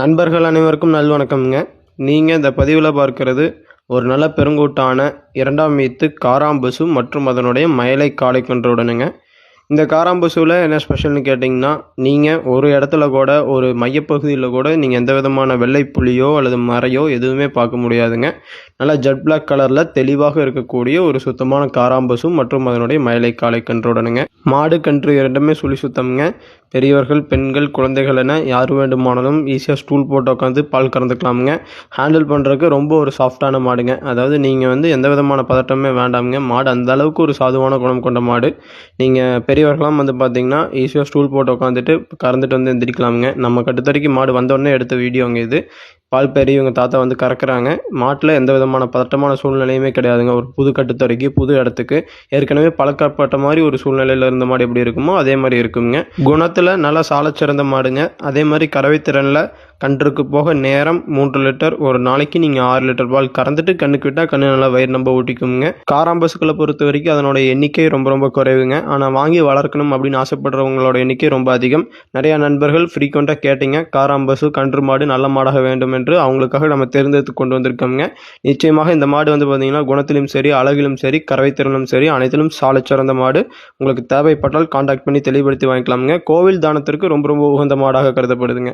நண்பர்கள் அனைவருக்கும் நல்வணக்கம்ங்க. நீங்கள் இந்த பதிவில் பார்க்கிறது ஒரு நல்ல பெருங்கூட்டான இரண்டாம் ஈத்து காராம்பசு மற்றும் அதனுடைய மயிலை காளை கன்றுடனுங்க. இந்த காராம்பசுவில் என்ன ஸ்பெஷல்னு கேட்டிங்கன்னா, நீங்கள் ஒரு இடத்துல கூட ஒரு மையப்பகுதியில் கூட நீங்கள் எந்த விதமான வெள்ளை புள்ளியோ அல்லது மறையோ எதுவுமே பார்க்க முடியாதுங்க. நல்லா ஜெட் பிளாக் கலரில் தெளிவாக இருக்கக்கூடிய ஒரு சுத்தமான காராம்பசு மற்றும் அதனுடைய மயிலை காளை கன்றுடனுங்க. மாடு கன்று இரண்டுமே சுழி சுத்தம்ங்க. பெரியவர்கள், பெண்கள், குழந்தைகள் என யார் வேண்டுமானாலும் ஈஸியாக ஸ்டூல் போட்டு உட்காந்து பால் கறந்துக்கலாமுங்க. ஹேண்டில் பண்ணுறதுக்கு ரொம்ப ஒரு சாஃப்டான மாடுங்க. அதாவது நீங்கள் எந்த விதமான பதட்டமே வேண்டாமுங்க. மாடு அந்த அளவுக்கு ஒரு சாதுவான குணம் கொண்ட மாடு. நீங்கள் பெரியவர்களாம் பார்த்தீங்கன்னா ஈஸியாக ஸ்டூல் போட்டு உட்காந்துட்டு கறந்துட்டு எந்திரிக்கலாமுங்க. நம்ம கட்டுத்தறிக்கு மாடு வந்தோடனே எடுத்த வீடியோங்க இது. பால் பெரிய இவங்க தாத்தா கறக்குறாங்க. மாட்டில் எந்த விதமான பதட்டமான சூழ்நிலையுமே கிடையாதுங்க. ஒரு புது கட்டுத்தறிக்கு, புது இடத்துக்கு ஏற்கனவே பழக்கப்பட்ட மாதிரி ஒரு சூழ்நிலையில் இருந்த மாடு எப்படி இருக்குமோ அதே மாதிரி இருக்குங்க. குணத்தில் நல்லா சாலச்சிறந்த மாடுங்க. அதே மாதிரி கறவைத்திறனில் கன்றுக்கு போக நேரம் 3 லிட்டர், ஒரு நாளைக்கு நீங்கள் 6 லிட்டர் பால் கறந்துட்டு கண்ணுக்கு விட்டால் கண்ணு நல்லா வயிறு நம்ப ஊட்டிக்குங்க. காராம்பசுக்களை பொறுத்த வரைக்கும் அதனோட எண்ணிக்கை ரொம்ப குறைவுங்க. ஆனால் வாங்கி வளர்க்கணும் அப்படின்னு ஆசைப்படுறவங்களோட எண்ணிக்கை ரொம்ப அதிகம். நிறையா நண்பர்கள் ஃப்ரீக்வெண்ட்டாக கேட்டீங்க, காராம்பசு கன்று மாடு நல்ல மாடாக வேண்டும் என்று. அவங்களுக்காக நம்ம தேர்ந்தெடுத்து கொண்டு வந்திருக்கோங்க. நிச்சயமாக இந்த மாடு பார்த்தீங்கன்னா குணத்திலும் சரி, அழகிலும் சரி, கறவைத்திறனும் சரி, அனைத்திலும் சாலச்சிறந்த மாடு. உங்களுக்கு தேவைப்பட்டால் கான்டாக்ட் பண்ணி தெளிவுபடுத்தி வாங்கிக்கலாமுங்க. கோவில் தானத்திற்கு ரொம்ப உகந்த மாடாக கருதப்படுதுங்க.